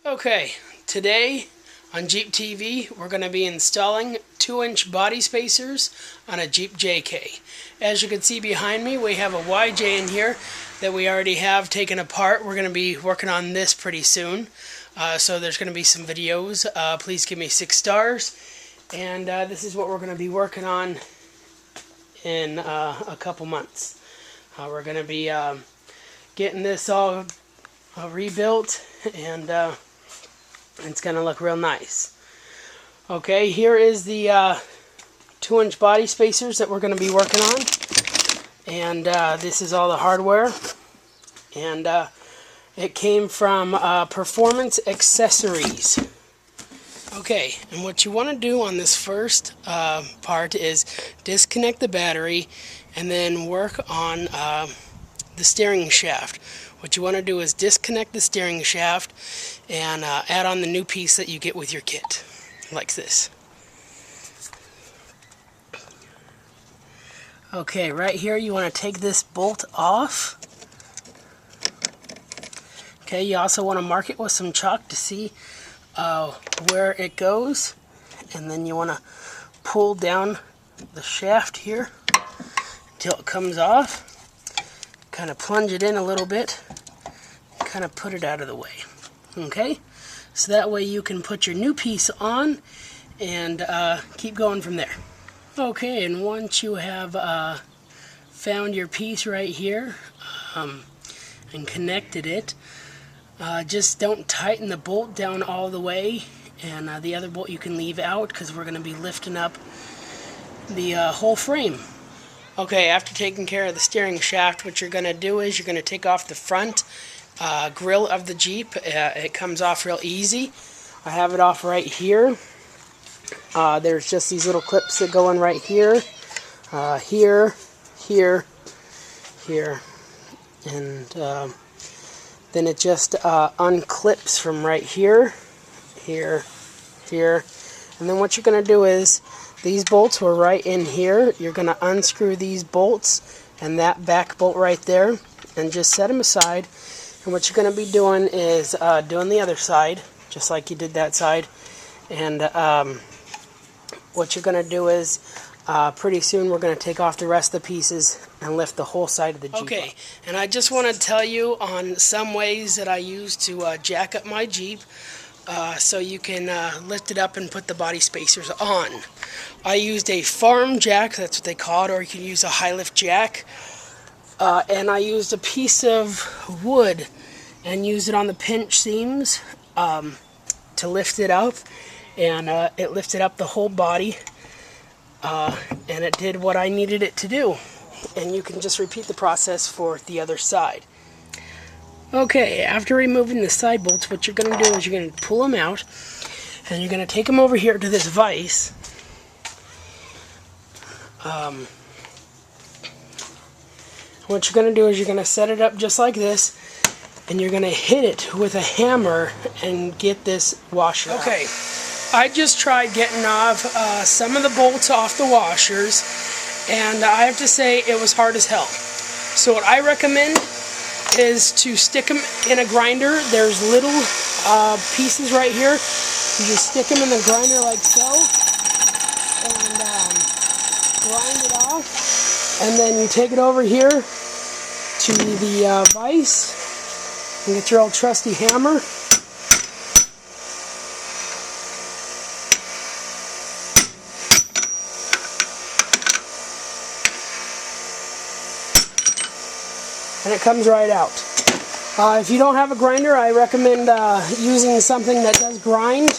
Okay, today on Jeep TV we're going to be installing 2-inch body spacers on a Jeep JK. As you can see behind me, we have a YJ in here that we already have taken apart. We're going to be working on this pretty soon. So there's going to be some videos. Please give me 6 stars. And this is what we're going to be working on in a couple months. We're going to be getting this all rebuilt, and it's going to look real nice. Okay, here is the 2-inch body spacers that we're going to be working on. And this is all the hardware. And it came from Performance Accessories. Okay, and what you want to do on this first part is disconnect the battery and then work on the steering shaft. What you want to do is disconnect the steering shaft and add on the new piece that you get with your kit, like this. Okay, right here you want to take this bolt off. Okay, you also want to mark it with some chalk to see where it goes, and then you want to pull down the shaft here until it comes off. Kind of plunge it in a little bit, kind of put it out of the way. Okay, so that way you can put your new piece on and keep going from there. Okay, and once you have found your piece right here and connected it, just don't tighten the bolt down all the way, and the other bolt you can leave out because we're going to be lifting up the whole frame. Okay, after taking care of the steering shaft, what you're going to do is you're going to take off the front grille of the Jeep. It comes off real easy. I have it off right here. There's just these little clips that go in right here, here, here, here, and then it just unclips from right here, here, here, and then what you're going to do is these bolts were right in here. You're going to unscrew these bolts and that back bolt right there and just set them aside. And what you're going to be doing is doing the other side, just like you did that side. And what you're going to do is pretty soon we're going to take off the rest of the pieces and lift the whole side of the Jeep Okay, up. And I just want to tell you on some ways that I use to jack up my Jeep so you can lift it up and put the body spacers on. I used a farm jack, that's what they call it, or you can use a high lift jack. And I used a piece of wood and used it on the pinch seams to lift it up, and it lifted up the whole body, and it did what I needed it to do. And you can just repeat the process for the other side. Okay, after removing the side bolts, what you're going to do is you're going to pull them out, and you're going to take them over here to this vise. What you're going to do is you're going to set it up just like this, and you're going to hit it with a hammer and get this washer out. Okay, I just tried getting off some of the bolts off the washers, and I have to say it was hard as hell. So what I recommend is to stick them in a grinder. There's little pieces right here. You just stick them in the grinder like so, and grind it off. And then you take it over here to the vise and get your old trusty hammer. And it comes right out. If you don't have a grinder, I recommend using something that does grind,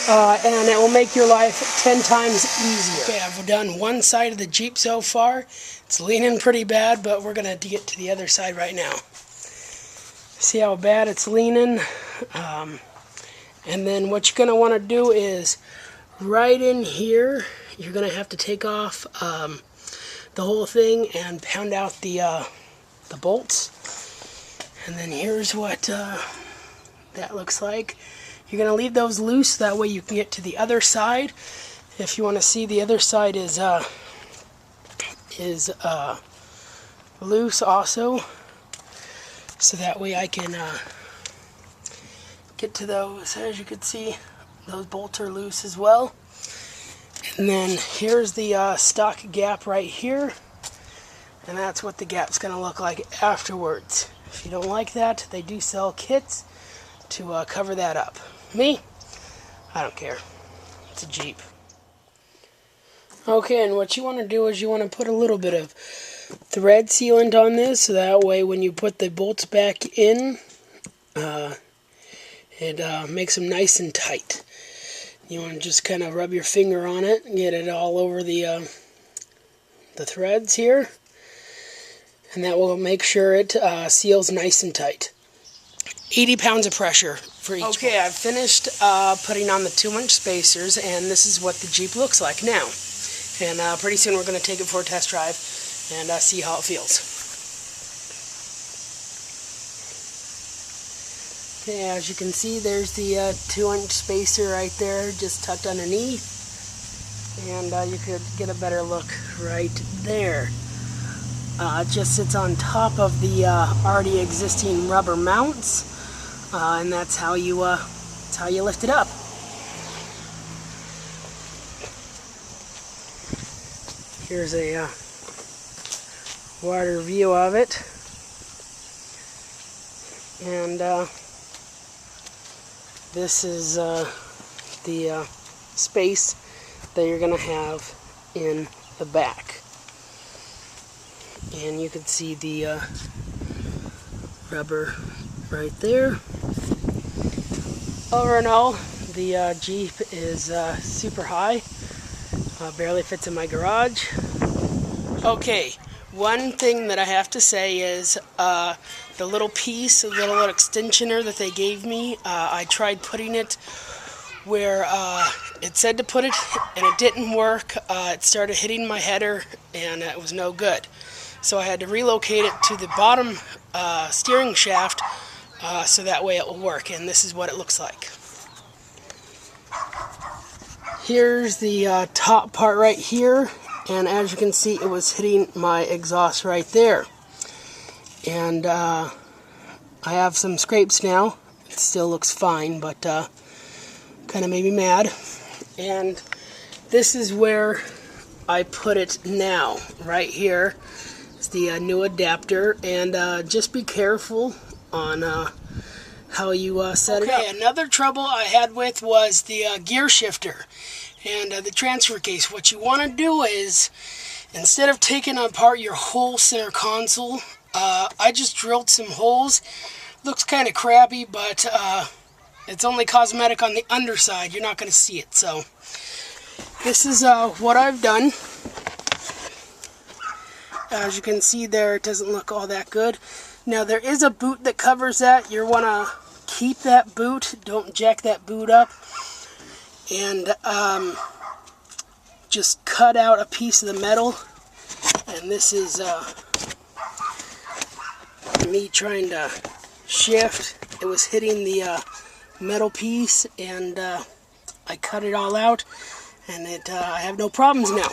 and it will make your life 10 times easier. Okay, I've done one side of the Jeep so far. It's leaning pretty bad, but we're going to get to the other side right now. See how bad it's leaning? And then what you're going to want to do is, right in here, you're going to have to take off the whole thing and pound out the bolts. And then here's what that looks like. You're going to leave those loose, that way you can get to the other side. If you want to see, the other side is loose also, so that way I can get to those. As you can see, those bolts are loose as well. And then here's the stock gap right here, and that's what the gap's going to look like afterwards. If you don't like that, they do sell kits to cover that up. Me, I don't care. It's a Jeep. Okay, and what you want to do is you want to put a little bit of thread sealant on this, so that way when you put the bolts back in, it makes them nice and tight. You want to just kind of rub your finger on it and get it all over the threads here, and that will make sure it seals nice and tight. 80 pounds of pressure for each. Okay, I've finished putting on the 2-inch spacers, and this is what the Jeep looks like now. And pretty soon we're going to take it for a test drive and see how it feels. Okay, as you can see, there's the 2-inch spacer right there, just tucked underneath. And you could get a better look right there. It just sits on top of the already existing rubber mounts, and that's how you lift it up. Here's a wider view of it, and this is the space that you're going to have in the back. And you can see the rubber right there. Over and all, the Jeep is super high. Barely fits in my garage. Okay, one thing that I have to say is the little piece, the little extensioner that they gave me, I tried putting it where it said to put it, and it didn't work. It started hitting my header, and it was no good. So I had to relocate it to the bottom steering shaft so that way it will work, and this is what it looks like. Here's the top part right here, and as you can see, it was hitting my exhaust right there. And I have some scrapes now. It still looks fine, but kind of made me mad. And this is where I put it now, right here. It's the new adapter, and just be careful on how you set it up. Okay, another trouble I had with was the gear shifter and the transfer case. What you want to do is, instead of taking apart your whole center console, I just drilled some holes. Looks kind of crappy, but it's only cosmetic on the underside. You're not going to see it. So this is what I've done. As you can see there, it doesn't look all that good. Now there is a boot that covers that. You want to keep that boot. Don't jack that boot up. And just cut out a piece of the metal. And this is me trying to shift. It was hitting the metal piece, and I cut it all out, and I have no problems now.